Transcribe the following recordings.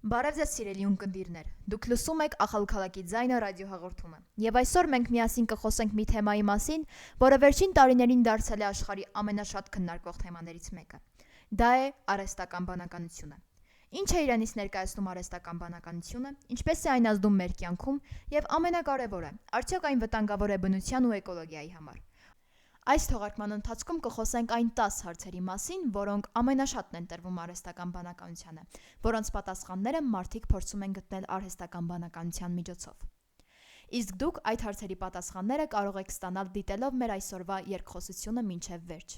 Բարև ձեզ սիրելի ունկնդիրներ, դուք լսում եք Ախալու քաղաքի ձայնը ռադիոհաղորդումը։ Եվ այսօր մենք միասին կխոսենք մի թեմայի մասին, որը վերջին տարիներին դարձել է աշխարհի ամենաշատ քննարկվող թեմաներից մեկը։ Դա է արհեստական բանականությունը։ Ինչ է իրենից ներկայացնում արհեստական բանականությունը, ինչպես է այն ազդում մեր կյանքում եւ ամենակարևորը, արդյոք այն վտանգավոր է բնության ու էկոլոգիայի համար։ Այս թողարկման ընթացքում կխոսենք այն 10 հարցերի մասին, որոնք ամենաշատն են տրվում արհեստական բանականությանը, որոնց պատասխանները մարդիկ փորձում են գտնել արհեստական բանականության միջոցով։ Իսկ դուք այդ հարցերի պատասխանները կարող եք ստանալ դիտելով մեր այսօրվա երկխոսությունը մինչև վերջ։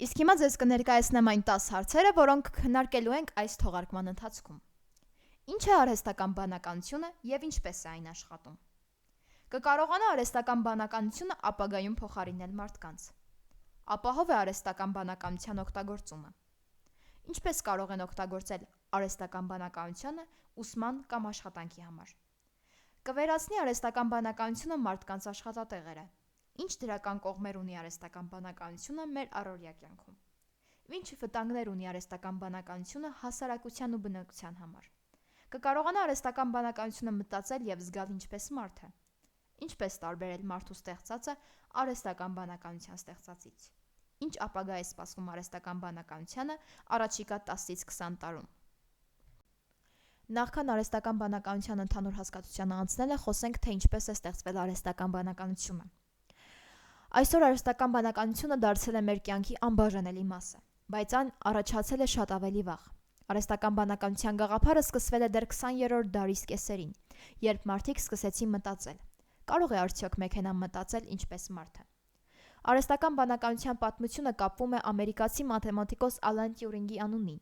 Իսկ հիմա ձեզ կներկայացնեմ այն 10 հարցերը, որոնք քննարկելու ենք այս թողարկման ընթացքում։ Ինչ է արհեստական բանականությունը եւ ինչպես է այն աշխատում։ Կկարողանա արհեստական բանականությունը ապագայում փոխարինել մարդկանց։ Ապահով է արհեստական բանականության օգտագործումը։ Ինչպես կարող են օգտագործել արհեստական բանականությունը ուսման կամ աշխատանքի համար։ Կվերացնի արհեստական բանականությունը մարդկանց աշխատատեղերը։ Ինչ դրական կողմեր ունի արհեստական բանականությունը մեր առօրյա կյանքում։ Ինչ վտանգներ ունի արհեստական բանականությունը հասարակության ու բնակության համար։ Կկարողանա արհեստական բանականությունը մտածել եւ զգալ ինչպես մարդը։ Ինչպես տարբերել մարդու ստեղծածը արհեստական բանականության ստեղծածից։ Ինչ ապագա է սպասվում արհեստական բանականությանը առաջիկա 10-ից 20 տարում։ Նախքան արհեստական բանականության ընդհանուր հասկացությանը անցնելը, խոսենք, թե ինչպես է ստեղծվել արհեստական բանականությունը։ Այսօր արհեստական բանականությունը դարձել է մեր կյանքի անբաժանելի մասը, բայց այն առաջացել է շատ ավելի վաղ։ Արհեստական բանականության գաղափարը սկսվել է դեռ 20-րդ դարի սկեսերին, երբ մարդիկ սկսեցին մտածել։ Կարող է արդյոք մեքենան մտածել ինչպես մարդը։ Արհեստական բանականության պատմությունը կապվում է ամերիկացի մաթեմատիկոս Ալան Տյուրինգի անունին։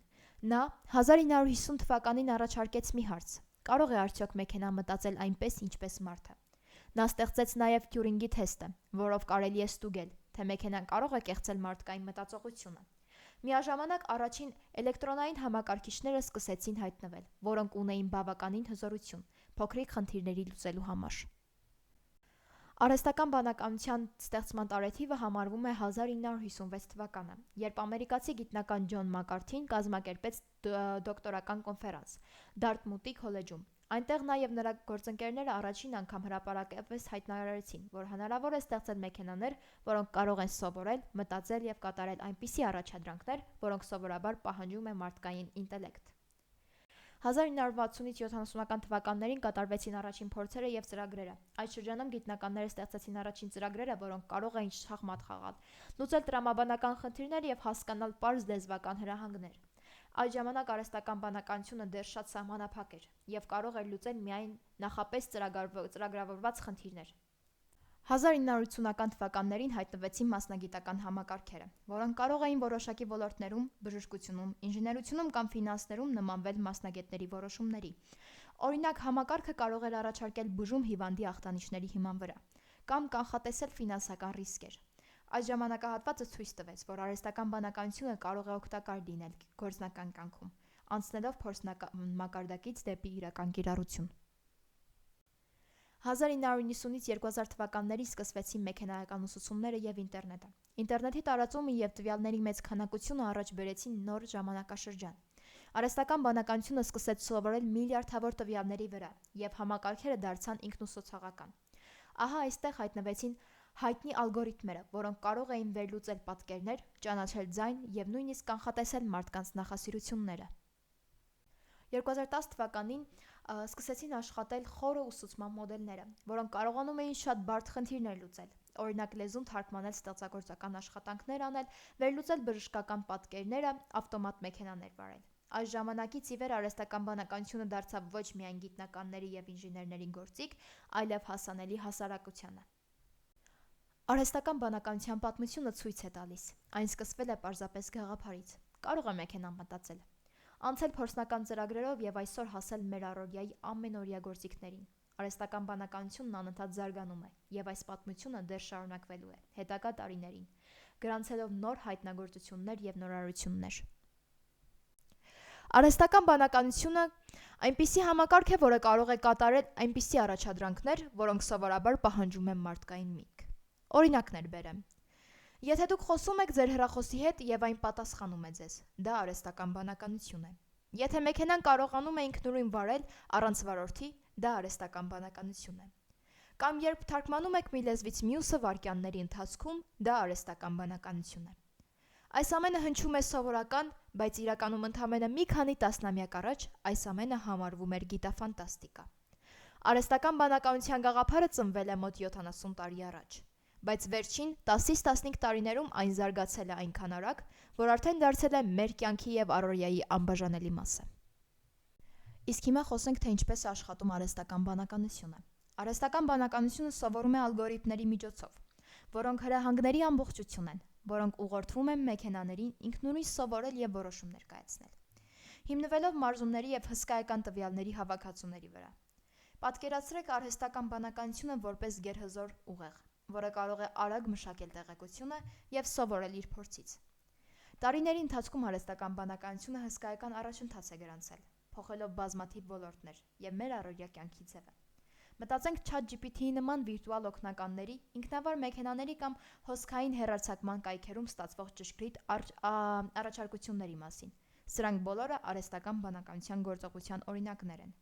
Նա 1950 թվականին առաջարկեց մի հարց. կարող է արդյոք մեքենան մտածել այնպես, ինչպես մարդը։ Նա ստեղծեց նաև Տյուրինգի թեստը, որով կարելի է ստուգել, թե մեքենան կարող է կեղծել մարդկային մտածողությունը։ Միաժամանակ առաջին էլեկտրոնային համակարգիչները սկսեցին հայտնվել, որոնք ունեին բավականին հզորություն, փոքրիկ խնդիրների լուծելու համար։ Արհեստական բանականության ստեղծման տարեթիվը համարվում է 1956 թվականը, երբ ամերիկացի գիտնական Ջոն Մակարթին կազմակերպեց դոկտորական կոնֆերանս Դարտմութի քոլեջում։ Այնտեղ նա եւ նրա գործընկերները առաջին անգամ հրապարակապես հայտարարեցին, որ հնարավոր է ստեղծել մեքենաներ, որոնք կարող են սովորել, մտածել եւ կատարել այնպիսի առաջադրանքներ, որոնք սովորաբար պահանջում է մարդկային ինտելեկտ։ 1960-ից 70-ական թվականներին կատարվեցին առաջին փորձերը եւ ծրագրերը։ Այդ շրջանում գիտնականները ստեղծեցին առաջին ծրագրերը, որոնք կարող էին շախմատ խաղալ, լուծել տրամաբանական խնդիրներ եւ հասկանալ պարզ լեզվական հրահանգներ։ Այդ ժամանակ արհեստական բանականությունը դեռ շատ սահմանափակ էր եւ կարող էր լուծել միայն նախապես ծրագրավորված խնդիրներ։ 1980-ական թվականներին հայտնվեցին մասնագիտական համակարգերը, որոնք կարող էին որոշակի ոլորտներում, բժշկությունում, ինժեներությունում կամ ֆինանսներում նմանվել մասնագետների որոշումների։ Օրինակ, համակարգը կարող էր առաջարկել բուժում հիվանդի ախտանիշների հիման վրա կամ կանխատեսել ֆինանսական ռիսկեր։ Այս ժամանակահատվածը ցույց տվեց, որ արհեստական բանականությունը կարող է օգտակար լինել գործնական կյանքում, անցնելով փորձնամակարդակից դեպի իրական կիրառություն։ 1990-ից 2000 թվականներին սկսվեցին մեքենայական ուսուցումները եւ ինտերնետը։ Ինտերնետի տարածումը եւ տվյալների մեծ քանակությունը առաջ բերեցին նոր ժամանակաշրջան։ Արհեստական բանականությունը սկսեց սովորել միլիարդավոր տվյալների վրա եւ համակարգերը դարձան ինքնուսուցողական։ Ահա այստեղ հայտնվեցին հայտնի ալգորիթմերը, որոնք կարող էին վերլուծել պատկերներ, ճանաչել ձայն եւ նույնիսկ կանխատեսել մարդկանց նախասիրությունները։ 2010 թվականին սկսեցին աշխատել խորը ուսուցման մոդելները, որոնք կարողանում էին շատ բարդ խնդիրներ լուծել։ Օրինակ լեզուն թարգմանել ստեղծագործական աշխատանքներ անել, վերլուծել բժշկական պատկերները, ավտոմատ մեքենաներ վարել։ Այս ժամանակից ի վեր արհեստական բանականությունը դարձավ ոչ միայն գիտնականների եւ ինժեներների գործիք, այլև հասանելի հասարակությանը։ Արհեստական բանականության պատմությունը ցույց է տալիս։ Այն սկսվել է պարզապես գաղափարից։ Կարող է մեքենան մտածել։ Անցել փորձնական ծրագրերով եւ այսօր հասել մեր առօրյայի ամենօրյա գործիքներին։ Արհեստական բանականությունն անընդհատ զարգանում է եւ այս պատմությունը դեռ շարունակվելու է հետագա տարիներին, գրանցելով նոր հայտնագործություններ եւ նորարարություններ։ Արհեստական բանականությունը այնպիսի համակարգ է, որը կարող է կատարել այնպիսի առաջադրանքներ, որոնք սովորաբար պահանջում են մարդկային միտք։ Օրինակներ բերեմ։ Եթե դուք խոսում եք ձեր հեռախոսի հետ եւ այն պատասխանում է ձեզ, դա արհեստական բանականություն է։ Եթե մեքենան կարողանում է ինքնուրույն վարել առանց վարորդի, դա արհեստական բանականություն է։ Կամ երբ թարգմանում եք մի լեզվից մյուսը վայրկյանների ընթացքում, դա արհեստական բանականություն է։ Այս ամենը հնչում է սովորական, բայց իրականում ընդամենը մի քանի տասնամյակ առաջ այս ամենը համարվում էր գիտաֆանտաստիկա։ Արհեստական բանականության գաղափարը ծնվել է մոտ 70 տարի առաջ, բայց վերջին 10-ից 15 տարիներում այն զարգացել է այնքան արագ, որ արդեն դարձել է մեր կյանքի և առօրյայի անբաժանելի մասը։ Իսկ հիմա խոսենք, թե ինչպես է աշխատում արհեստական բանականությունը։ Արհեստական բանականությունը սովորում է ալգորիթմների միջոցով, որոնք հրահանգների ամբողջություն են, որոնք ուղղորդվում են մեքենաներին ինքնուրույն սովորել և որոշումներ կայացնել, հիմնվելով մարզումների և հսկայական տվյալների հավաքածուների վրա։ Պատկերացրեք արհեստական բանականությունը որպես գերհզոր ուղեղ, որը կարող է արագ մշակել տեղեկությունը և սովորել իր փորձից։ Տարիների ընթացքում արհեստական բանականությունը հսկայական առաջընթաց է գրանցել, փոխելով բազմաթիվ ոլորտներ և մեր առօրյա կյանքի ձևը։ Մտածենք ChatGPT-ի նման վիրտուալ օգնականների, ինքնավար մեքենաների կամ հոսքային հեռարձակման կայքերում ստացվող ճշգրիտ առաջարկությունների մասին։ Սրանք բոլորը արհեստական բանականության գործողության օրինակներ են։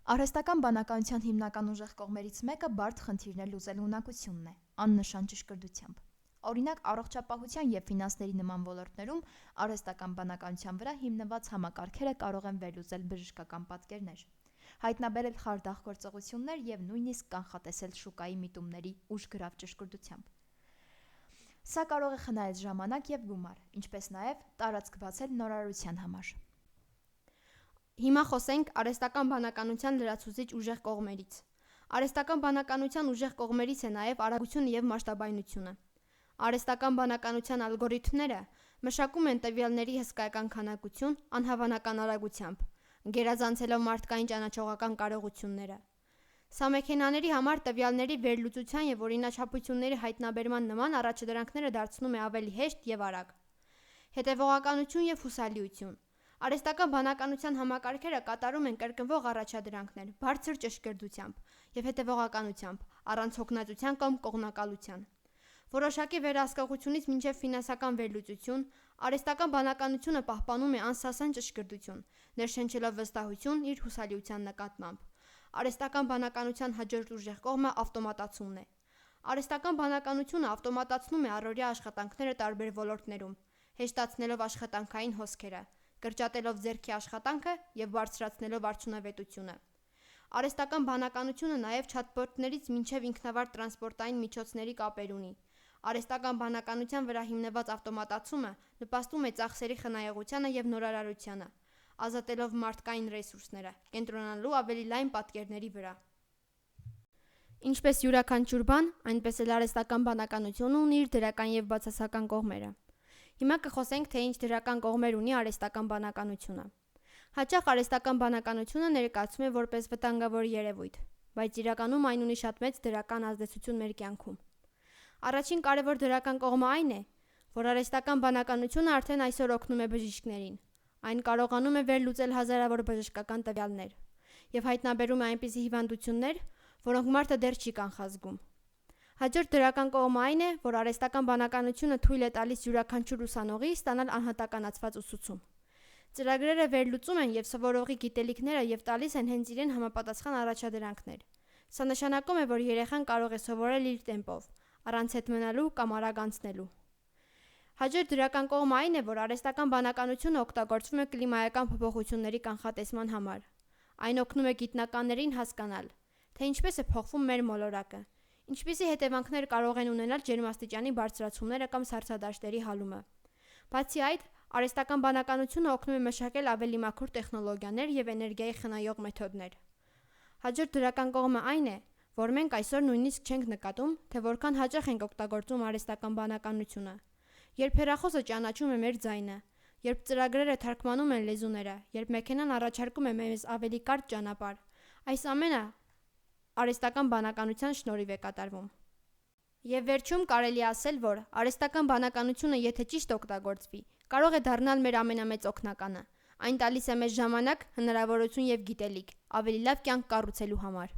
Արհեստական բանականության հիմնական ուժեղ կողմերից մեկը բարդ խնդիրներ լուծելու ունակությունն է, աննշան ճշգրտությամբ։ Օրինակ, առողջապահության և ֆինանսների նման ոլորտներում արհեստական բանականության վրա հիմնված համակարգերը կարող են վերլուծել բժշկական պատկերներ, հայտնաբերել խարդախ գործողություններ և նույնիսկ կանխատեսել շուկայի միտումների ուժգրավ ճշգրտությամբ։ Սա կարող է խնայել ժամանակ և գումար, ինչպես նաև տարածք բացել նորարարության համար։ Հիմա խոսենք արհեստական բանականության լրացուցիչ ուժեղ կողմերից։ Արհեստական բանականության ուժեղ կողմերից է նաև արագությունը և մասշտաբայնությունը։ Արհեստական բանականության ալգորիթմները մշակում են տվյալների հսկայական քանակություն անհավանական արագությամբ, գերազանցելով մարդկային ճանաչողական կարողությունները։ Սա մեքենաների համար տվյալների վերլուծության և օրինաչափությունների հայտնաբերման նման առաջադրանքները դարձնում է ավելի հեշտ և արագ։ Հետևողականություն և հուսալիություն։ Արհեստական բանականության համակարգերը կատարում են կրկնվող առաջադրանքներ բարձր ճշգրտությամբ և հետևողականությամբ, առանց հոգնածության կամ կողմնակալության։ Որոշակի վերահսկողությունից մինչև ֆինանսական վերլուծություն, արհեստական բանականությունը պահպանում է անսասան ճշգրտություն, ներշնչելով վստահություն իր հուսալիության նկատմամբ։ Արհեստական բանականության հաջորդ ուժեղ կողմը ավտոմատացումն է։ Արհեստական բանականությունը ավտոմատացնում է առօրյա աշխատանքները տարբեր ոլորտներում, հեշտացնելով աշխատանքային հոսքերը, կրճատելով ձեռքի աշխատանքը և բարձրացնելով արդյունավետությունը։ Արհեստական բանականությունը նաև չատբոտներից մինչև ինքնավար տրանսպորտային միջոցների կապեր ունի։ Արհեստական բանականության վրա հիմնված ավտոմատացումը նպաստում է ծախսերի խնայողությանը և նորարարությանը, ազատելով մարդկային ռեսուրսները, կենտրոնանալու ավելի լայն պատկերների վրա։ Ինչպես յուրաքանչյուր բան, այնպես էլ արհեստական բանականությունը ունի իր դրական և բացասական կողմերը։ Հիմա կխոսենք, թե ինչ դրական կողմեր ունի արհեստական բանականությունը։ Հաճախ արհեստական բանականությունը ներկայացվում է որպես վտանգավոր երևույթ, բայց իրականում այն ունի շատ մեծ դրական ազդեցություն մեր կյանքում։ Առաջին կարևոր դրական կողմը այն է, որ արհեստական բանականությունը արդեն այսօր օգնում է բժիշկներին։ Այն կարողանում է վերլուծել հազարավոր բժշկական տվյալներ և հայտնաբերում է այնպիսի հիվանդություններ, որոնք մարդը դեռ չի կանխազգում։ Հաջորդ դրական կողմը այն է, որ արհեստական բանականությունը թույլ է տալիս յուրաքանչյուր ուսանողի ստանալ անհատականացված ուսուցում։ Ծրագրերը վերլուծում են և սովորողի գիտելիքները և տալիս են հենց իրեն համապատասխան առաջադրանքներ։ Սա նշանակում է, որ երեխան կարող է սովորել իր տեմպով, առանց հետ մնալու կամ արագ անցնելու։ Հաջորդ դրական կողմը այն է, որ արհեստական բանականությունը օգտագործվում է կլիմայական փոփոխությունների կանխատեսման համար։ Այն օգնում է գիտնականներին հասկանալ, թե ինչպես է փոխվում մեր մոլորակը, ինչպիսի հետևանքներ կարող են ունենալ ջերմաստիճանի բարձրացումները կամ սառցադաշտերի հալումը։ Բացի այդ, արհեստական բանականությունը օգնում է մշակել ավելի մաքուր տեխնոլոգիաներ և էներգիայի խնայող մեթոդներ։ Հաջորդ դրական կողմը այն է, որ մենք այսօր նույնիսկ չենք նկատում, թե որքան հաճախ ենք օգտագործում արհեստական բանականությունը։ Երբ հեռախոսը ճանաչում է մեր ձայնը, երբ ծրագրերը թարգմանում են լեզուները, երբ մեքենան առաջարկում է մեզ ավելի կարճ ճանապարհ, այս ամենը արհեստական բանականության շնորհիվ է կատարվում։ Եվ վերջում կարելի է ասել, որ արհեստական բանականությունը, եթե ճիշտ օգտագործվի, կարող է դառնալ մեր ամենամեծ օգնականը։ Այն տալիս է մեզ ժամանակ, հնարավորություն և գիտելիք ավելի լավ կյանք կառուցելու համար։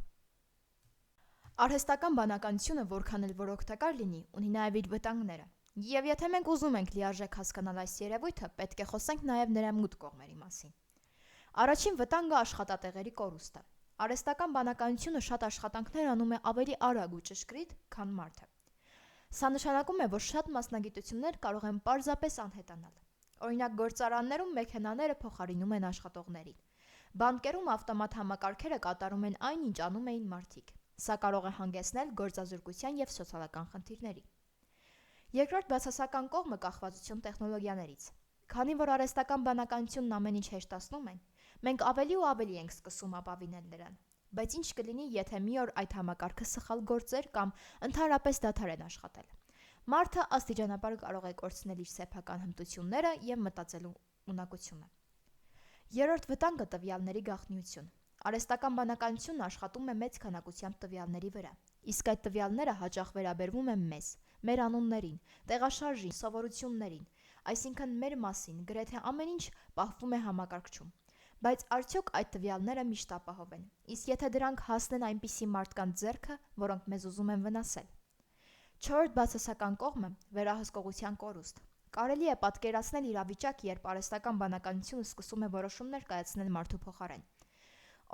Արհեստական բանականությունը, որքան էլ որ օգտակար լինի, ունի նաև իր վտանգները։ Եվ եթե մենք ուզում ենք լիարժեք հասկանալ այս երևույթը, պետք է խոսենք նաև նրա մութ կողմերի մասին։ Առաջին վտանգը աշխատատեղերի կորուստը։ Արհեստական բանականությունը շատ աշխատանքներ անում է ավելի արագ ու ճշգրիտ, քան մարդը։ Սա նշանակում է, որ շատ մասնագիտություններ կարող են պարզապես անհետանալ։ Օրինակ, գործարաններում մեքենաները փոխարինում են աշխատողներին։ Բանկերում ավտոմատ համակարգերը կատարում են այն, ինչ անում էին մարդիկ։ Սա կարող է հանգեցնել գործազրկության և սոցիալական խնդիրների։ Երկրորդ բացասական կողմը կախվածություն տեխնոլոգիաներից։ Քանի որ արհեստական բանականությունն ամեն ինչ հեշտացնում են, մենք ավելի ու ավելի ենք սկսում ապավինել նրան։ Բայց ինչ կլինի, եթե մի օր այդ համակարգը սխալ գործեր կամ ընդհանրապես դադարեն աշխատել։ Մարդը աստիճանաբար կարող է կորցնել իր սեփական հմտությունները և մտածելու ունակությունը։ Երրորդ վտանգը տվյալների գաղտնիություն։ Արհեստական բանականությունն աշխատում է մեծ քանակությամբ տվյալների վրա, իսկ այդ տվյալները հաճախ վերաբերվում են մեզ, մեր անուններին, տեղաշարժին, սովորություններին, այսինքն մեր մասին, գրեթե ամեն ինչ պահվում է համակարգչում։ Բայց արդյոք այդ տվյալները միշտ ապահով են, իսկ եթե դրանք հասնեն այնպիսի մարդկանց ձեռքը, որոնք մեզ ուզում են վնասել։ Չորրորդ բացասական կողմը վերահսկողության կորուստ։ Կարելի է պատկերացնել իրավիճակ, երբ արհեստական բանականությունը սկսում է որոշումներ կայացնել մարդու փոխարեն։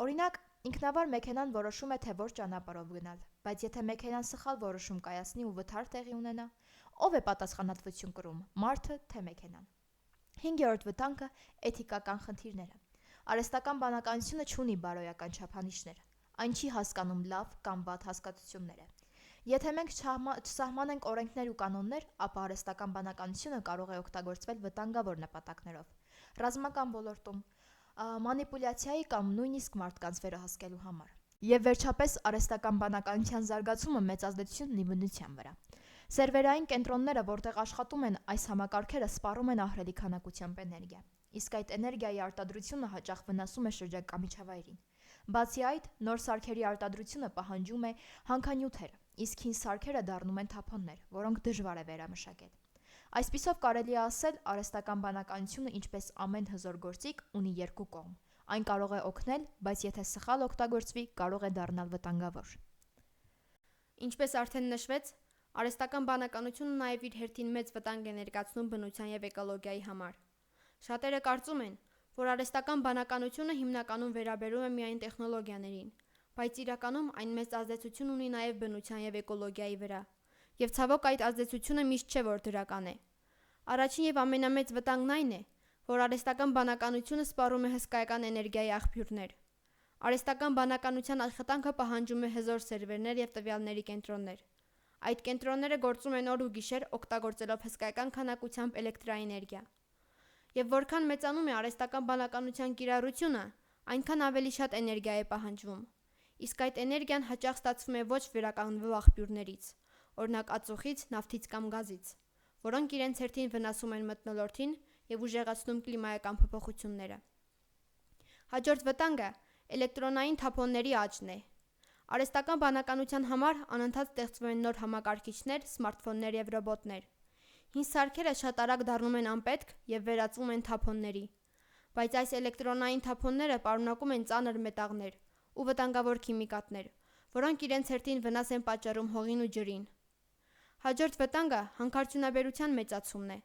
Օրինակ, ինքնավար մեքենան որոշում է, թե որ ճանապարհով գնալ, բայց եթե մեքենան սխալ որոշում կայացնի ու վթար տեղի ունենա, ով է պատասխանատվություն կրում՝ մարդը, թե մեքենան։ Հինգերորդ վտանգը էթիկական խնդիրները։ Արհեստական բանականությունը չունի բարոյական չափանիշներ։ Այն չի հասկանում լավ կամ վատ հասկացությունները։ Եթե մենք չսահմանենք օրենքներ ու կանոններ, ապա արհեստական բանականությունը կարող է օգտագործվել վտանգավոր նպատակներով, ռազմական ոլորտում, մանիպուլյացիայի կամ նույնիսկ մարդկանց վերահսկելու համար։ Եվ վերջապես արհեստական բանականության զարգացումը մեծ ազդեցություն ունի բնության վրա։ Սերվերային կենտրոնները, որտեղ աշխատում են այս համակարգերը, սպառում են ահռելի քանակությամբ էներգիա, իսկ այդ էներգիայի արտադրությունը հաճախ վնասում է շրջակա միջավայրին։ Բացի այդ, նոր սարքերի արտադրությունը պահանջում է հանքանյութեր, իսկ հին սարքերը դառնում են թափոններ, որոնք դժվար է վերամշակել։ Այսպիսով կարելի է ասել, արհեստական բանականությունը, ինչպես ամեն հզոր գործիք, ունի երկու կողմ։ Այն կարող է օգնել, բայց եթե սխալ օգտագործվի, կարող է դառնալ վտանգավոր։ Ինչպես արդեն նշվեց, արհեստական բանականությունը նաև իր հերթին մեծ վտանգ է ներկայացնում բնության և էկոլոգիայի համար։ Շատերը կարծում են, որ արհեստական բանականությունը հիմնականում վերաբերում է միայն տեխնոլոգիաներին, բայց իրականում այն մեծ ազդեցություն ունի նաև բնության և էկոլոգիայի վրա, և ցավոք այդ ազդեցությունը միշտ չէ, որ դրական է։ Առաջին և ամենամեծ վտանգն այն է, որ արհեստական բանականությունը սպառում է հսկայական էներգիայի աղբյուրներ։ Արհեստական բանականության աշխատանքը պահանջում է հզոր սերվերներ և տվյալների կենտրոններ։ Այդ կենտրոնները գործում են օր ու գիշեր, օգտագործելով հսկայական քանակությամբ էլեկտրաէներգիա։ Եվ որքան մեծանում է արհեստական բանականության կիրառությունը, այնքան ավելի շատ էներգիա է պահանջվում։ Իսկ այդ էներգիան հաճախ ստացվում է ոչ վերականգնվող աղբյուրներից, օրինակ ածուխից, նավթից կամ գազից, որոնք իրենց հերթին վնասում են մթնոլորտին և ուժեղացնում կլիմայական փոփոխությունները։ Հաջորդ վտանգը էլեկտրոնային թափոնների աճն է։ Արհեստական բանականության համար անընդհատ ստեղծվում են նոր համակարգիչներ, սմարթֆոններ և ռոբոտներ։ Հին սարքերը շատ արագ դառնում են անպետք և վերածվում են թափոնների։ Բայց այս էլեկտրոնային թափոնները պարունակում են ծանր մետաղներ ու վտանգավոր քիմիկատներ, որոնք իրենց հերթին վնաս են պատճառում հողին ու ջրին։ Հաջորդ վտանգը հանքարդյունաբերության մեծացումն է։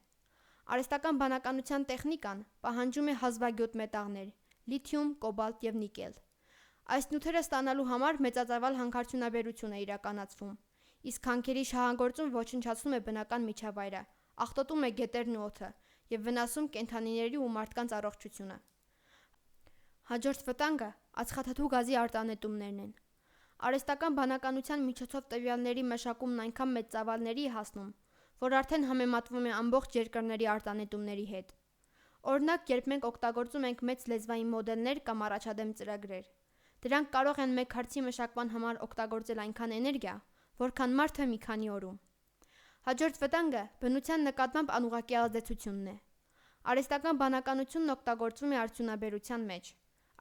Արհեստական բանականության տեխնիկան պահանջում է հազվագյուտ մետաղներ՝ լիթիում, կոբալտ և նիկել։ Այս նյութերը ստանալու համար մեծածավալ հանքարդյունաբերություն է իրականացվում, իսկ հանքերի շահագործումը ոչնչացնում է բնական միջավայրը, աղտոտում է գետերն ու օդը և վնասում կենդանիների ու մարդկանց առողջությունը։ Հաջորդ վտանգը ածխաթթու գազի արտանետումներն են։ Արհեստական բանականության միջոցով տվյալների մշակումն այնքան մեծ ծավալների է հասնում, որ արդեն համեմատվում է ամբողջ երկրների արտանետումների հետ։ Օրինակ, երբ մենք օգտագործում ենք մեծ լեզվային մոդելներ կամ առաջադեմ ծրագրեր, դրանք կարող են մեկ հարցի մշակման համար օգտագործել այնքան էներգիա, որքան մարդը մի քանի օրում։ Հաջորդ վտանգը բնության նկատմամբ անուղղակի ազդեցությունն է։ Արհեստական բանականությունն օգտագործվում է արդյունաբերության մեջ,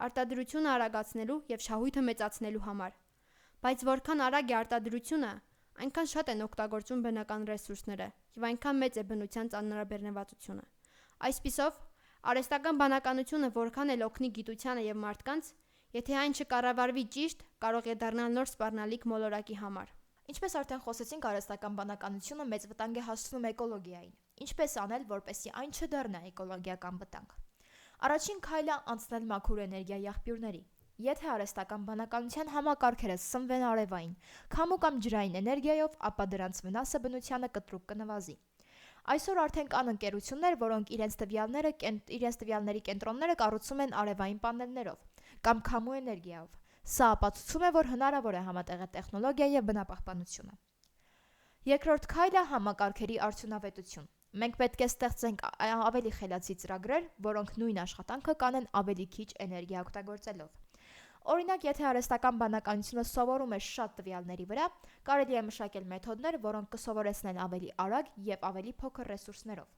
արտադրությունը արագացնելու և շահույթը մեծացնելու համար։ Բայց որքան արագ է արտադրությունը, այնքան շատ են օգտագործվում բնական ռեսուրսները և այնքան մեծ է բնության ծանրաբեռնվածությունը։ Այսպիսով, արհեստական բանականությունը որքան էլ օգնի գիտությանը և մարդկանց, եթե այն չկառավարվի ճիշտ, կարող է դառնալ նոր սպառնալիք մոլորակի համար։ Ինչպես արդեն խոսեցինք, արհեստական բանականությունը մեծ վտանգ է հասցնում էկոլոգիային։ Ինչպես անել, որպեսզի այն չդառնա էկոլոգիական վտանգ։ Առաջին քայլը անցնել մաքուր էներգիայի աղբյուրների։ Եթե արհեստական բանականության համակարգերը սնվեն արևային, քամու կամ ջրային էներգիայով, ապա դրանց վնասը բնությանը կտրուկ կնվազի։ Այսօր արդեն կան ընկերություններ, որոնք իրենց տվյալների կենտրոնները կառուցում են արևային պանելներով կամ քամու էներգիայով։ Սա ապացուցում է, որ հնարավոր է համատեղել տեխնոլոգիա և բնապահպանությունը։ Երկրորդ քայլը համակարգերի արդյունավետություն։ Մենք պետք է ստեղծենք ավելի խելացի ծրագրեր, որոնք նույն աշխատանքը կանեն ավելի քիչ էներգիա օգտագործելով։ Օրինակ, եթե արհեստական բանականությունը սովորում է շատ տվյալների վրա, կարելի է մշակել մեթոդներ, որոնք կսովորեցնեն ավելի արագ և ավելի փոքր ռեսուրսներով։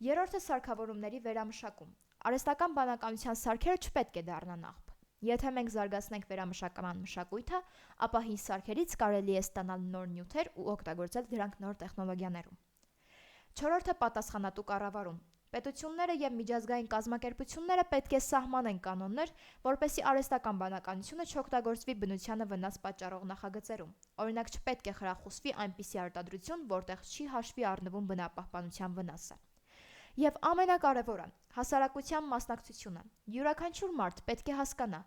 Երրորդը սարքավորումների վերամշակում։ Արհեստական բանականության սարքերը չպետք է դառնան աղբ։ Եթե մենք զարգացնենք վերամշակման մշակույթը, ապա հին սարքերից կարելի է ստանալ նոր նյութեր ու օգտագործել դրանք նոր տեխնոլոգիաներում։ Չորրորդը պատասխանատու կառավարում։ Պետությունները և միջազգային կազմակերպությունները պետք է սահմանեն կանոններ, որպեսզի արհեստական բանականությունը չօգտագործվի բնությանը վնաս պատճառող նախագծերում։ Օրինակ, չպետք է խրախուսվի այնպիսի արտադրություն, որտեղ չի հաշվի առնվում բնապահպանության վնասը։ Եվ ամենակարևորը՝ հասարակության մասնակցությունը։ Յուրաքանչյուր մարդ պետք է հասկանա,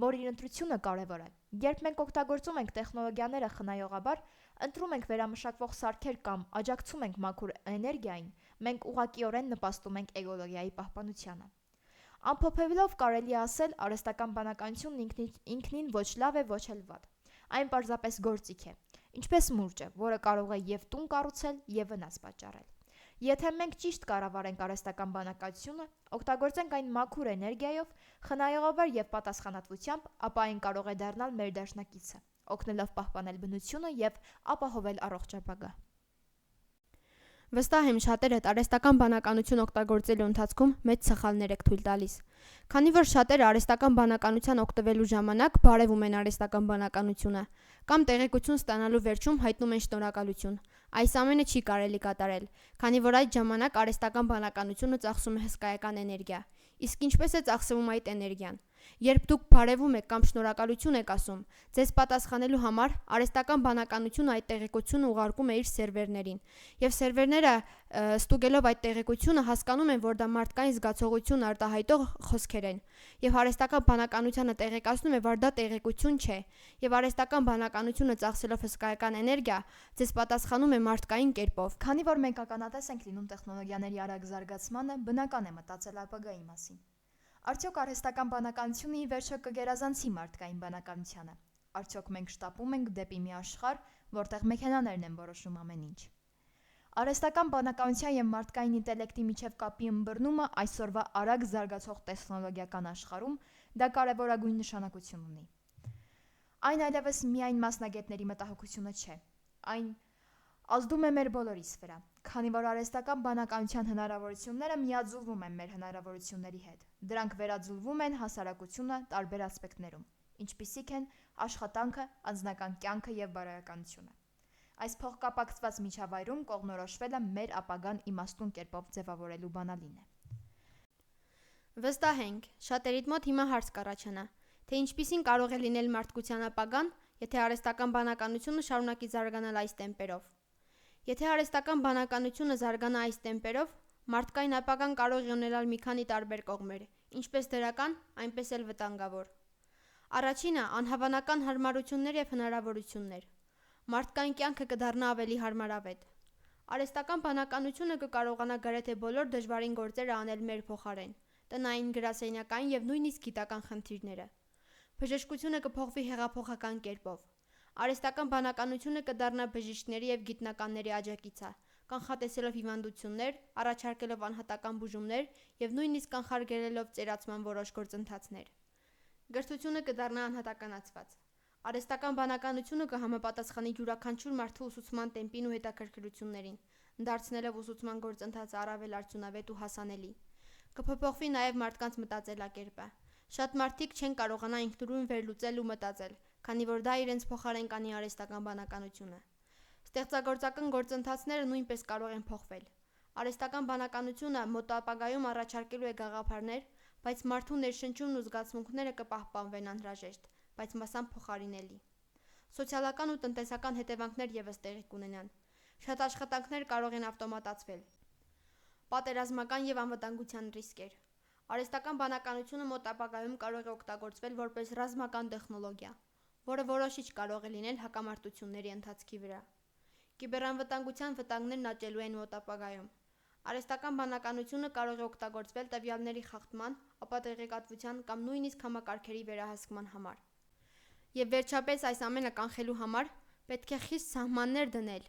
որ իր ընտրությունը կարևոր է։ Երբ մենք օգտագործում ենք տեխնոլոգիաները խնայողաբար, ընտրում ենք վերամշակվող սարքեր կամ աջակցում ենք մաքուր էներգիային, մենք ուղղակիորեն նպաստում ենք էկոլոգիայի պահպանությանը։ Ամփոփելով կարելի է ասել, արհեստական բանականությունն ինքնին ոչ լավ է, ոչ էլ վատ։ Այն պարզապես գործիք է, ինչպես մուրճը, որը կարող է և տուն կառուցել, և վնաս պատճառել։ Եթե մենք ճիշտ կառավարենք արհեստական բանականությունը, օգտագործենք այն մաքուր էներգիայով, խնայողաբար և պատասխանատվությամբ, ապա այն կարող է դառնալ մեր դաշնակիցը, օգնելով պահպանել բնությունը և ապահովել առողջ ապագա։ Վստահ եմ, շատերդ արհեստական բանականություն օգտագործելու ընթացքում մեծ սխալներ եք թույլ տալիս։ Քանի որ շատերը արհեստական բանականության օգտվելու ժամանակ բարևում են արհեստական բանականությունը կամ տեղեկություն ստանալու վերջում հայտնում են շնորհակալություն։ Այս ամենը չի կարելի կատարել, քանի որ այդ ժամանակ արհեստական բանականությունը ծախսում է հսկայական էներգիա։ Իսկ ինչպես է ծախսվում այդ էներգիան։ Երբ դուք բարևում եք կամ շնորհակալություն եք ասում, ձեզ պատասխանելու համար արհեստական բանականությունը այդ տեղեկությունը ուղարկում է իր սերվերներին, եւ սերվերները ստուգելով այդ տեղեկությունը հասկանում են, որ դա մարդկային զգացողություն արտահայտող խոսքեր են, եւ արհեստական բանականությանը տեղեկացնում է, որ դա տեղեկություն չէ, եւ արհեստական բանականությունը ծախսելով հսկայական էներգիա, ձեզ պատասխանում է մարդկային կերպով։ Քանի որ մենք ականատես ենք լինում տեխնոլոգիաների արագ զարգացմանը, բնական է մտածել ապագայի մասին։ Արդյոք արհեստական բանականությունը ի վերջո կգերազանցի մարդկային բանականությանը։ Արդյոք մենք շտապում ենք դեպի մի աշխարհ, որտեղ մեքենաներն են որոշում ամեն ինչ։ Արհեստական բանականության և մարդկային ինտելեկտի միջև կապի ըմբռնումը այսօրվա արագ զարգացող տեխնոլոգիական աշխարհում դա կարևորագույն նշանակություն ունի։ Այն այլևս միայն մասնագետների մտահոգությունը չէ։ Այն ազդում է մեր բոլորիս վրա, քանի որ արհեստական բանականության հնարավորությունները միաձուլվում են մեր հնարավորությունների հետ։ Դրանք վերաձուլվում են հասարակությունը տարբեր ասպեկտներում, ինչպիսիք են աշխատանքը, անձնական կյանքը և բարոյականությունը։ Այս փոխկապակցված միջավայրում կողմնորոշվելը մեր ապագան իմաստուն կերպով ձևավորելու բանալին է։ Վստահ ենք, շատերիդ մոտ հիմա հարց կառաջանա, թե ինչպիսին կարող է լինել մարդկության ապագան, եթե արհեստական բանականությունը շարունակի զարգանալ այս տեմպերով։ Եթե արհեստական բանականությունը զարգանա այս տեմպերով, մարդկային ապագան կարող է ունենալ մի քանի տարբեր կողմեր, ինչպես դրական, այնպես էլ վտանգավոր։ Առաջինը անհավանական հարմարություններ եւ հնարավորություններ։ Մարդկային կյանքը կդառնա ավելի հարմարավետ։ Արհեստական բանականությունը կկարողանա գրեթե բոլոր դժվարին գործերը անել մեր փոխարեն, տնային, գրասենյակային եւ նույնիսկ գիտական խնդիրները։ Բժշկությունը կփոխվի հեղափոխական կերպով։ Արհեստական բանականությունը կդառնա բժիշկների եւ գիտնականների աջակիցը, կանխատեսելով հիվանդություններ, առաջարկելով անհատական բուժումներ եւ նույնիսկ կանխարգելելով ծերացման որոշ գործընթացներ։ Գրթությունը կդառնա անհատականացված։ Արհեստական բանականությունը կհամապատասխանի յուրաքանչյուր մարդու ուսուցման տեմպին ու հետաքրքրություններին, դարձնելով ուսուցման գործընթացը առավել արդյունավետ ու հասանելի։ Կփոփոխվի նաեւ մարդկանց մտածելակերպը։ Շատ մարդիկ չեն կարողանա ինքնուրույն վերլուծել ու մտածել, քանի որ դա իրենց փոխարեն կանի արհեստական բանականությունը։ Ստեղծագործական գործընթացները նույնպես կարող են փոխվել։ Արհեստական բանականությունը մոտ ապագայում առաջարկելու է գաղափարներ, բայց մարդու ներշնչումն ու զգացմունքները կպահպանվեն անհրաժեշտ, բայց մասամբ փոխարինելի։ Սոցիալական ու տնտեսական հետևանքներ ևս տեղի կունենան։ Շատ աշխատանքներ կարող են ավտոմատացվել։ Պատերազմական և անվտանգության ռիսկեր։ Արհեստական բանականությունը մոտ ապագայում կարող է օգտագործվել որպես ռազմական տեխնոլոգիա, որը որոշիչ կարող է լինել հակամարտությունների ընթացքի վրա։ Կիբերանվտանգության վտանգներն աճելու են մոտ ապագայում։ Արհեստական բանականությունը կարող է օգտագործվել տվյալների խախտման, ապա տեղեկատվության կամ նույնիսկ համակարգերի վերահսկման համար։ Եվ վերջապես այս ամենը կանխելու համար պետք է խիստ սահմաններ դնել։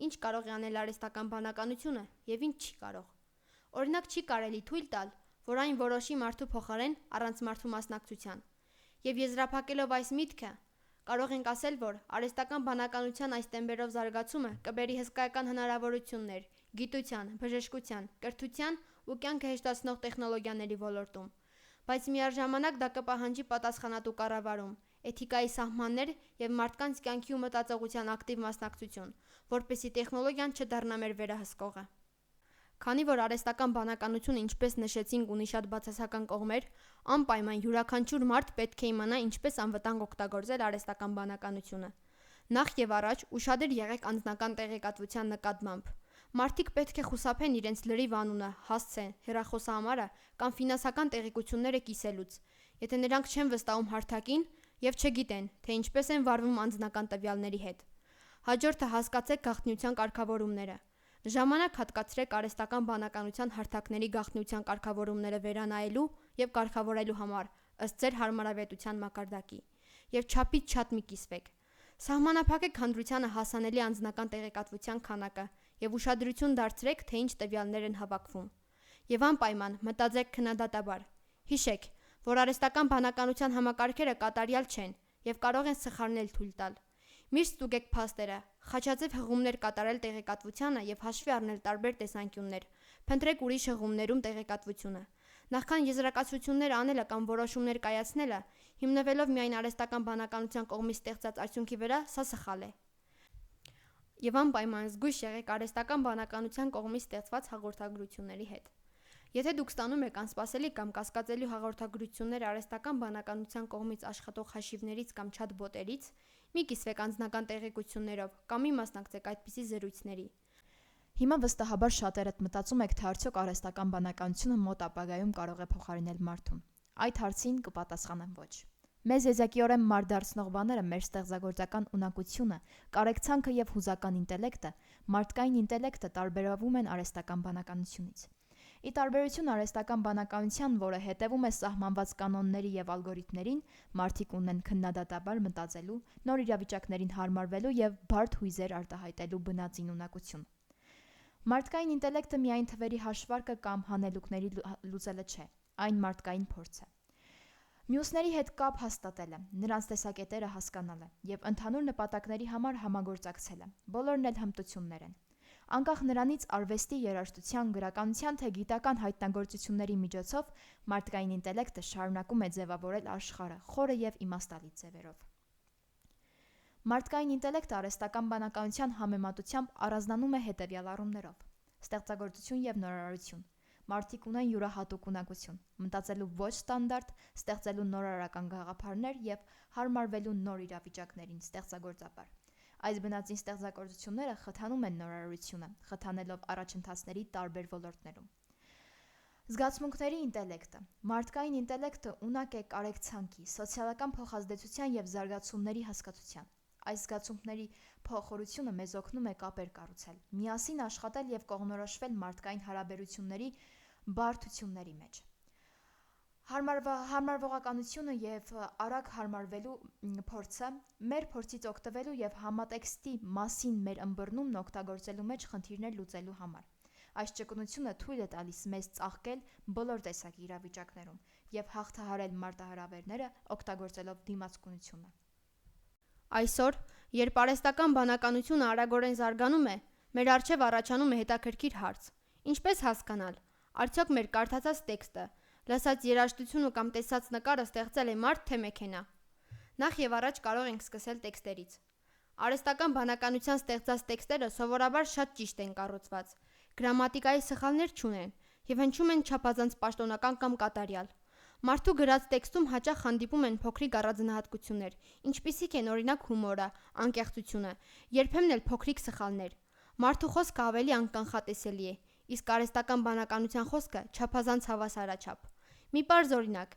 Ինչ կարող է անել արհեստական բանականությունը և ինչ չի կարող։ Օրինակ, չի կարելի թույլ տալ, որ այն որոշի մարդու փոխարեն առանց մարդու մասնակցության։ Եվ եզրափակելով այս միտքը, կարող ենք ասել, որ արհեստական բանականության այս տեմպերով զարգացումը կբերի հսկայական հնարավորություններ գիտության, բժշկության, կրթության ու կյանքը հեշտացնող տեխնոլոգիաների ոլորտում, բայց միառժամանակ դա կպահանջի պատասխանատու կառավարում, էթիկայի սահմաններ և մարդկանց կյանքի ու մտածողության ակտիվ մասնակցություն, որպեսզի տեխնոլոգիան չդառնա մեր վերահսկողը։ Քանի որ արհեստական բանականությունը, ինչպես նշեցինք, ունի շատ բացասական կողմեր, անպայման յուրաքանչյուր մարդ պետք է իմանա ինչպես անվտանգ օգտագործել արհեստական բանականությունը։ Նախ և առաջ ուշադիր եղեք անձնական տեղեկատվության նկատմամբ։ Մարդիկ պետք է խուսափեն իրենց լրիվ անունը, հասցեն, հեռախոսահամարը կամ ֆինանսական տեղեկությունները կիսելուց, եթե նրանք չեն վստահում հարթակին և չգիտեն, թե ինչպես են վարվում անձնական տվյալների հետ։ Հաջորդը հասկացեք գաղտնիության կարգավորումները։ Ժամանակ հատկացրեք արհեստական բանականության հարթակների գաղտնիության կարգավորումները վերանայելու և կարգավորելու համար ըստ ձեր հարմարավետության մակարդակի և չափից շատ մի կիսվեք։ Սահմանափակեք հանրությանը հասանելի անձնական տեղեկատվության քանակը և ուշադրություն դարձրեք, թե ինչ տվյալներ են հավաքվում։ Եվ անպայման մտածեք քննադատաբար։ Հիշեք, որ արհեստական բանականության համակարգերը կատարյալ չեն և կարող են սխալներ թույլ տալ։ Միշտ ստուգեք փաստերը, խաչաձև հղումներ կատարել տեղեկատվությանը և հաշվի առնել տարբեր տեսանկյուններ, փնտրեք ուրիշ հղումներում տեղեկատվությունը։ Նախքան եզրակացություններ անելը կամ որոշումներ կայացնելը, հիմնվելով միայն արհեստական բանականության կողմից ստեղծած արդյունքի վրա, սա սխալ է։ Եվ անպայման զգույշ եղեք արհեստական բանականության կողմից ստեղծված հաղորդագրությունների հետ։ Եթե դուք ստանում եք անսպասելի կամ կասկածելի հաղորդագրություններ արհեստական բանականության կողմից աշխատող հաշիվներից կամ չաթ-բոտերից, մի կիսվեք անձնական տեղեկություններով կամ մի մասնակցեք այդպիսի զրույցների։ Հիմա վստահաբար շատերդ մտածում եք, թե արդյոք արհեստական բանականությունը մոտ ապագայում կարող է փոխարինել մարդուն։ Այդ հարցին կպատասխանեմ ոչ։ Մեզ եզակիորեն մարդ դարձնող բաները մեր ստեղծագործական ունակությունը, կարեկցանքը և հուզական ինտելեկտը, մարդկային ինտելեկտը տարբերվում են արհեստական բանականությունից։ Ի տարբերություն արհեստական բանականության, որը հետևում է սահմանված կանոնների և ալգորիթմներին, մարդիկ ունեն քննադատաբար մտածելու, նոր իրավիճակներին հարմարվելու և բարդ հույզեր արտահայտելու բնածին ունակություն։ Մարդկային ինտելեկտը միայն թվերի հաշվարկը կամ հանելուկների լուծելը չէ, այն մարդկային փորձ է։ Մյուսների հետ կապ հաստատելը, նրանց տեսակետերը հասկանալը և ընդհանուր նպատակների համար համագործակցելը, բոլորն էլ հմտություններ են։ Անկախ նրանից արվեստի, երաժշտության, գրականության թե գիտական հայտնագործությունների միջոցով մարդկային ինտելեկտը շարունակում է ձևավորել աշխարհը խորը և իմաստալից ձևերով։ Մարդկային ինտելեկտը արհեստական բանականության համեմատությամբ առանձնանում է հետևյալ առումներով. ստեղծագործություն և նորարարություն։ Մարդիկ ունեն յուրահատուկ ունակություն՝ մտածելու ոչ ստանդարտ, ստեղծելու նորարարական գաղափարներ և հարմարվելու նոր իրավիճակներին ստեղծագործաբար։ Այս բնածին ստեղծագործությունները խթանում են նորարարությունը, խթանելով առաջընթացների տարբեր ոլորտներում։ Զգացմունքների ինտելեկտը։ Մարդկային ինտելեկտը ունակ է կարեկցանքի, սոցիալական փոխազդեցության և զարգացումների հասկացության։ Այս զգացմունքների փոխորությունը մեզ օգնում է կապեր կառուցել, միասին աշխատել և կողմնորոշվել մարդկային հարաբերությունների բարդությունների մեջ։ Հարմարվողականությունը և արագ հարմարվելու փորձը մեր փորձից օգտվելու և համատեքստի մասին մեր ըմբռնումն օգտագործելու մեջ խնդիրներ լուծելու համար։ Այս ճկունությունը թույլ է տալիս մեզ ծաղկել բոլոր տեսակի իրավիճակներում և հաղթահարել մարտահրավերները օգտագործելով դիմացկունությունը։ Այսօր, երբ արհեստական բանականությունը արագորեն զարգանում է, մեր առջև առաջանում է հետաքրքիր հարց. ինչպես հասկանալ, արդյոք մեր կարդացած տեքստը, լսած երաժշտությունը կամ տեսած նկարը ստեղծել է մարդ թե մեքենա։ Նախ և առաջ կարող ենք սկսել տեքստերից։ Արհեստական բանականության ստեղծած տեքստերը սովորաբար շատ ճիշտ են կառուցված, գրամատիկայի սխալներ չունեն և հնչում են չափազանց պաշտոնական կամ կատարյալ։ Մարդու գրած տեքստում հաճախ հանդիպում են փոքրիկ առանձնահատկություններ, ինչպիսիք են օրինակ հումորը, անկեղծությունը, երբեմն էլ փոքրիկ սխալներ։ Մարդու խոսքը ավելի անկանխատեսելի է, իսկ արհեստական բանականության խոսքը չափազանց հավասարաչափ։ Մի պարզ օրինակ.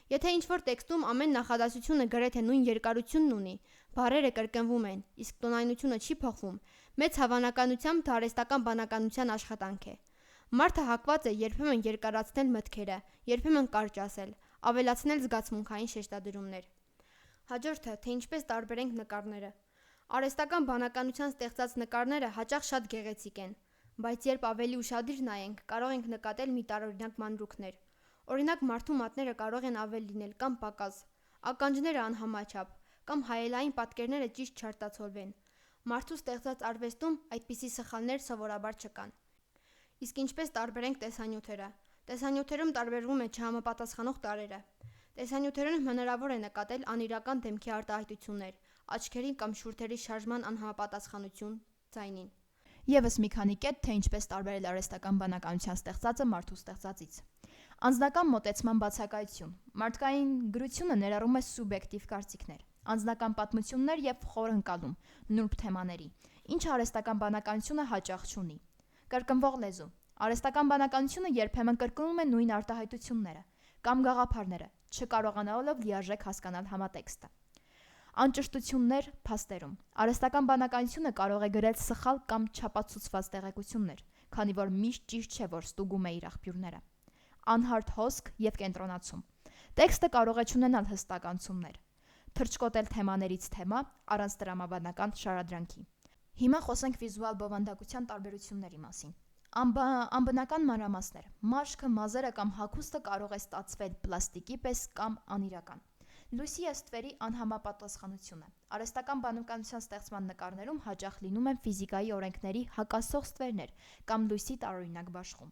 եթե ինչ-որ տեքստում ամեն նախադասությունը գրեթե նույն երկարությունն ունի, բառերը կրկնվում են, իսկ տոնայնությունը չի փոխվում, մեծ հավանականությամբ դա արհեստական բանականության աշխատանք է։ Մարդը հակված է երբեմն երկարացնել մտքերը, երբեմն կարճ ասել, ավելացնել զգացմունքային շեշտադրումներ։ Հաջորդը, թե ինչպես տարբերենք նկարները։ Արհեստական բանականության ստեղծած նկարները հաճախ շատ գեղեցիկ են, բայց երբ ավելի ուշադիր նայենք, կարող ենք նկատել մի տարօրինակ մանրուքներ։ Օրինակ մարդու մատները կարող են ավել լինել կամ պակաս, ականջները անհամաչափ, կամ հայելային պատկերները ճիշտ չարտացոլվեն։ Մարդու ստեղծած արվեստում այդպիսի սխալներ սովորաբար չկան։ Իսկ ինչպես տարբերենք տեսանյութերը։ Տեսանյութերում տարբերվում է չհամապատասխանող տարրերը։ Տեսանյութերում հնարավոր է նկատել անիրական դեմքի արտահայտություններ, աչքերի կամ շուրթերի շարժման անհամապատասխանություն ձայնին։ Եվս մի քանի կետ, թե ինչպես տարբերել արհեստական բանականության ստեղծածը մարդու ստեղծածից։ Անձնական մոտեցման բացակայություն։ Մարդկային գրությունը ներառում է սուբյեկտիվ կարծիքներ, անձնական պատմություններ եւ խոր ընկալում նուրբ թեմաների, ինչը արհեստական բանականությունը հաճախ չունի։ Կրկնվող լեզու։ Արհեստական բանականությունը երբեմն կրկնում է նույն արտահայտությունները կամ գաղափարները, չկարողանալով լիարժեք հասկանալ համատեքստը։ Անճշտություններ փաստերում։ Արհեստական բանականությունը կարող է գրել սխալ կամ չապացուցված տեղեկություններ, քանի որ միշտ ճիշտ չէ, որ ստուգում է իր աղբյուրները։ Անհարթ հոսք եւ կենտրոնացում։ Տեքստը կարող է չունենալ հստակ անցումներ։ Թռչկոտել թեմաներից թեմա առանց տրամաբանական շարադրանքի։ Հիմա խոսենք վիզուալ բովանդակության տարբերությունների մասին։ Անբնական մանրամասներ։ Մաշկը, մազերը կամ հագուստը կարող է ստացվել պլաստիկի պես կամ անիրական։ Լույսի աստվերի անհամապատասխանությունը։ Արհեստական բանականության ստեղծման նկարներում հաճախ լինում են ֆիզիկայի օրենքների հակասող ստվերներ կամ լույսի տարօրինակ բաշխում։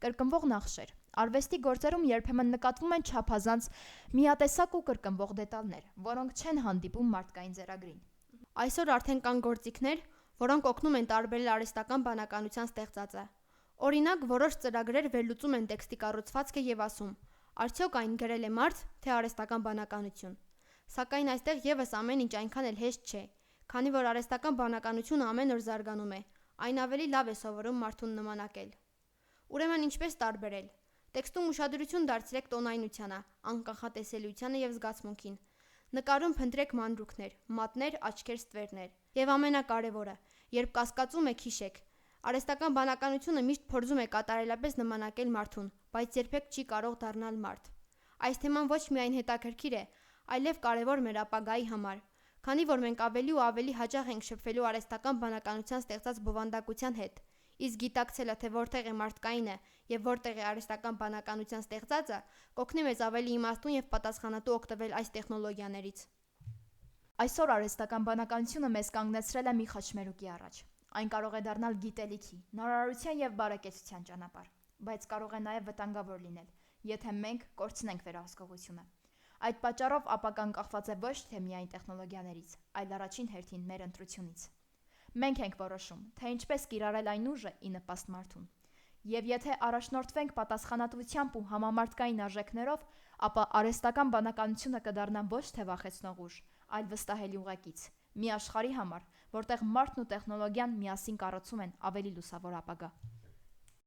Կրկնվող նախշեր։ Արվեստի գործերում երբեմն նկատվում են չափազանց միատեսակ ու կրկնվող դետալներ, որոնք չեն հանդիպում մարդկային ձեռագրին։ Այսօր արդեն կան գործիքներ, որոնք օգնում են տարբերել արհեստական բանականության ստեղծածը։ Օրինակ, որոշ ծրագրեր վերլուծում են տեքստի կառուցվածքը եւ ասում. արդյոք այն գրել է մարդ, թե արհեստական բանականություն։ Սակայն այստեղ եւս ամեն ինչ այնքան էլ հեշտ չէ, քանի որ արհեստական բանականությունը ամեն օր զարգանում է, այն ավելի լավ է սովորում մարդուն նմանակել։ Ուրեմն ինչպես տարբերել։ Տեքստում ուշադրություն դարձրեք տոնայնությանը, անկանխատեսելիությանը եւ զգացմունքին։ Նկարում փնտրեք մանրուքներ, մատներ, աչքեր, ստվերներ։ Եվ ամենակարևորը, երբ կասկածում եք, հիշեք, արհեստական բանականությունը միշտ փորձում է կատարելապես նմանակել մարդուն, բայց երբեք չի կարող դառնալ մարդ։ Այս թեման ոչ միայն հետաքրքիր է, այլև կարևոր մեր ապագայի համար, քանի որ մենք ավելի ու ավելի հաճախ ենք շփվելու արհեստական բանականության ստեղծած բովանդակության հետ, իսկ գիտակցելը, թե որտեղ է մարդկայինը եւ որտեղ է արհեստական բանականության ստեղծածը, կօգնի մեզ ավելի իմաստուն եւ պատասխանատու օգտվել այս տեխնոլոգիաներից։ Այսօր արհեստական բանականությունը մեզ կանգնեցրել է մի խաչմերուկի առաջ։ Այն կարող է դառնալ գիտելիքի, նորարարության եւ բարեկեցության ճանապարհ, բայց կարող է նաեւ վտանգավոր լինել, եթե մենք կորցնենք վերահսկողությունը։ Այդ պատճառով ապագան կախված է ոչ թե միայն տեխնոլոգիաներից, այլ առաջին հերթին մեր ընտրությունից։ Մենք ենք որոշում, թե ինչպես կիրառել այն ուժը ի նպաստ մարդուն։ Եվ եթե առաջնորդվենք պատասխանատվությամբ ու համամարտկային արժեքներով, ապա արհեստական բանականությունը կդառնա ոչ թե վախեցնող ուժ, այլ վստահելի ուղեկից, մի աշխարհի համար, որտեղ մարդն ու տեխնոլոգիան միասին կառուցում են ավելի լուսավոր ապագա։